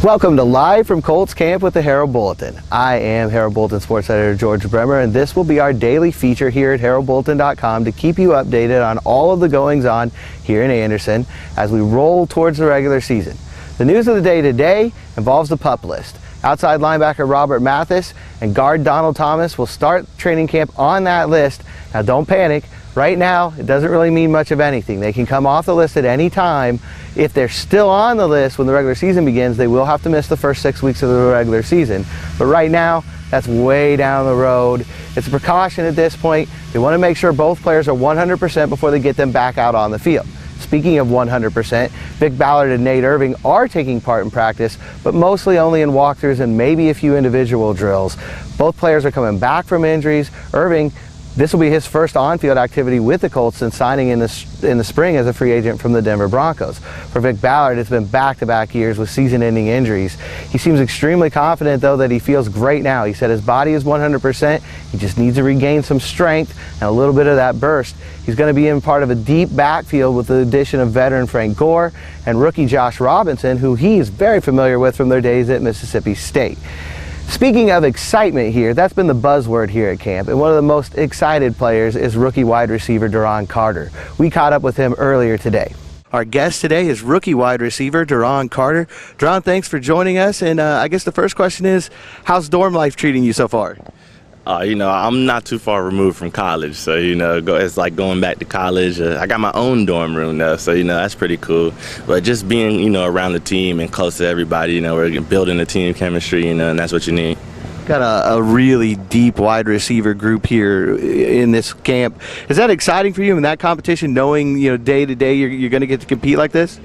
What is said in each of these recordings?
Welcome to Live from Colts Camp with the Herald Bulletin. I am Herald Bulletin Sports Editor George Bremer, and this will be our daily feature here at heraldbulletin.com to keep you updated on all of the goings-on here in Anderson as we roll towards the regular season. The news of the day today involves the PUP list. Outside linebacker Robert Mathis and guard Donald Thomas will start training camp on that list. Now don't panic. Right now, it doesn't really mean much of anything. They can come off the list at any time. If they're still on the list when the regular season begins, they will have to miss the first 6 weeks of the regular season. But right now, that's way down the road. It's a precaution at this point. They want to make sure both players are 100% before they get them back out on the field. Speaking of 100%, Vic Ballard and Nate Irving are taking part in practice, but mostly only in walkthroughs and maybe a few individual drills. Both players are coming back from injuries. Irving, this will be his first on-field activity with the Colts since signing in the spring as a free agent from the Denver Broncos. For Vic Ballard, it's been back-to-back years with season-ending injuries. He seems extremely confident, though, that he feels great now. He said his body is 100%. He just needs to regain some strength and a little bit of that burst. He's going to be in part of a deep backfield with the addition of veteran Frank Gore and rookie Josh Robinson, who he is very familiar with from their days at Mississippi State. Speaking of excitement here, that's been the buzzword here at camp, and one of the most excited players is rookie wide receiver Duron Carter. We caught up with him earlier today. Our guest today is rookie wide receiver Duron Carter. Duron, thanks for joining us, and I guess the first question is, how's dorm life treating you so far? I'm not too far removed from college, so, it's like going back to college. I got my own dorm room now, so, that's pretty cool. But just being, around the team and close to everybody, we're building a team chemistry, and that's what you need. Got a really deep wide receiver group here in this camp. Is that exciting for you in that competition, knowing, day to day you're going to get to compete like this?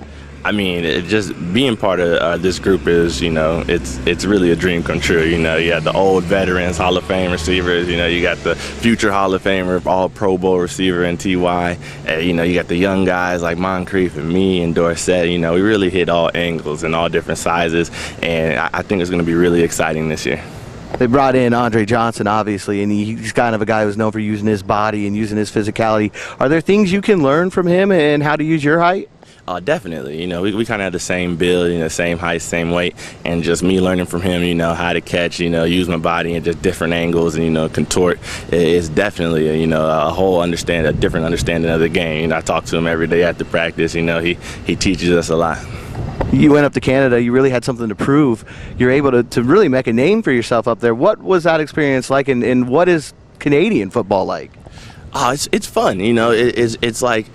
I mean, just being part of this group is, it's really a dream come true. You got the old veterans, Hall of Fame receivers, you got the future Hall of Famer, all Pro Bowl receiver in T.Y. You got the young guys like Moncrief and me and Dorsett. We really hit all angles and all different sizes, and I think it's going to be really exciting this year. They brought in Andre Johnson, obviously, and he's kind of a guy who's known for using his body and using his physicality. Are there things you can learn from him and how to use your height? Definitely. We kind of have the same build, same height, same weight, and just me learning from him, how to catch, use my body in just different angles and, contort is definitely, a different understanding of the game. I talk to him every day after practice. He teaches us a lot. You went up to Canada. You really had something to prove. You're able to really make a name for yourself up there. What was that experience like, and what is Canadian football like? It's fun. It's like,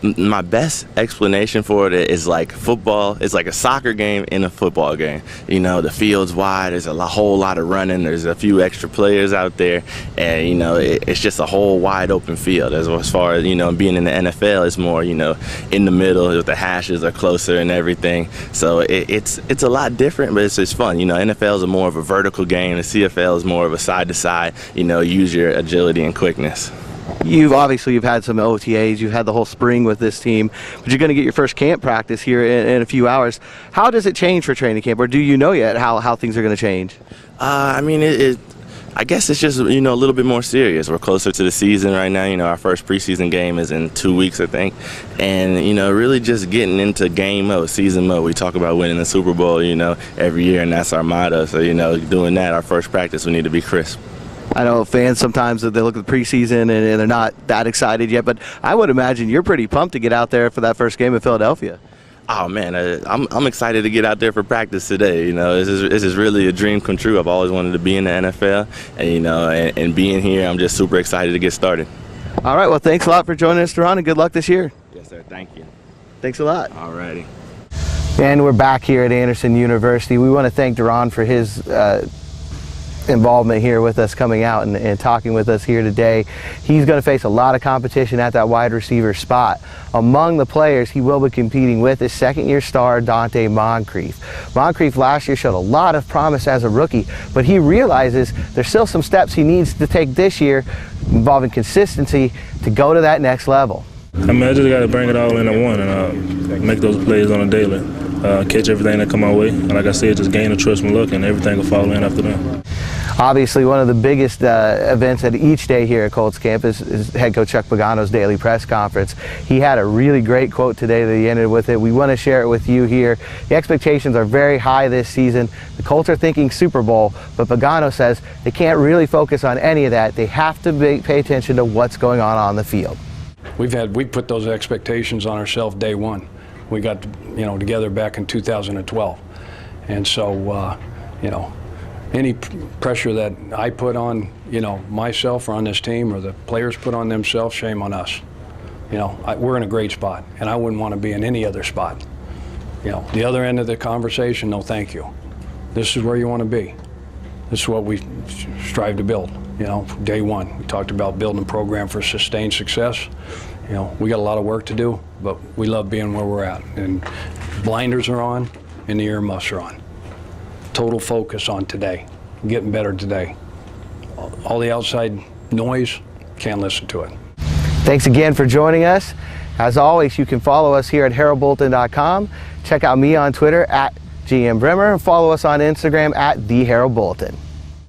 my best explanation for it is like football. It's like a soccer game in a football game. The field's wide. There's a whole lot of running. There's a few extra players out there, and it's just a whole wide open field. As far as being in the NFL, it's more in the middle. The hashes are closer and everything. So it's a lot different, but it's fun. NFL is more of a vertical game. The CFL is more of a side to side. Use your agility and quickness. You've had some OTAs, you've had the whole spring with this team, but you're going to get your first camp practice here in a few hours. How does it change for training camp, or do you know yet how things are going to change? I guess it's just, a little bit more serious. We're closer to the season right now. Our first preseason game is in 2 weeks, I think. And, really just getting into game mode, season mode. We talk about winning the Super Bowl, every year, and that's our motto. So, doing that, our first practice, we need to be crisp. I know fans sometimes they look at the preseason and they're not that excited yet, but I would imagine you're pretty pumped to get out there for that first game in Philadelphia. Oh man, I'm excited to get out there for practice today. This is really a dream come true. I've always wanted to be in the NFL, and and being here, I'm just super excited to get started. All right, well, thanks a lot for joining us, Duron, and good luck this year. Yes, sir. Thank you. Thanks a lot. All righty. And we're back here at Anderson University. We want to thank Duron for his involvement here with us, coming out and talking with us here today. He's going to face a lot of competition at that wide receiver spot. Among the players he will be competing with is second-year star Donte Moncrief. Moncrief last year showed a lot of promise as a rookie, but he realizes there's still some steps he needs to take this year involving consistency to go to that next level. I just got to bring it all in at one and make those plays on a daily. Catch everything that come my way. And like I said, just gain the trust and luck, and everything will fall in after that. Obviously, one of the biggest events at each day here at Colts camp is head coach Chuck Pagano's daily press conference. He had a really great quote today that he ended with it. We want to share it with you here. The expectations are very high this season. The Colts are thinking Super Bowl, but Pagano says they can't really focus on any of that. They have to pay attention to what's going on the field. We put those expectations on ourselves day one. We got together back in 2012, and so any pressure that I put on myself or on this team or the players put on themselves, shame on us. We're in a great spot, and I wouldn't want to be in any other spot. The other end of the conversation, no thank you. This is where you want to be. This is what we strive to build. Day one, we talked about building a program for sustained success. We got a lot of work to do, but we love being where we're at. And blinders are on, and the earmuffs are on. Total focus on today, getting better today. All the outside noise, can't listen to it. Thanks again for joining us. As always, you can follow us here at heraldbulletin.com. Check out me on Twitter at GM Bremer, and follow us on Instagram at The Herald Bulletin.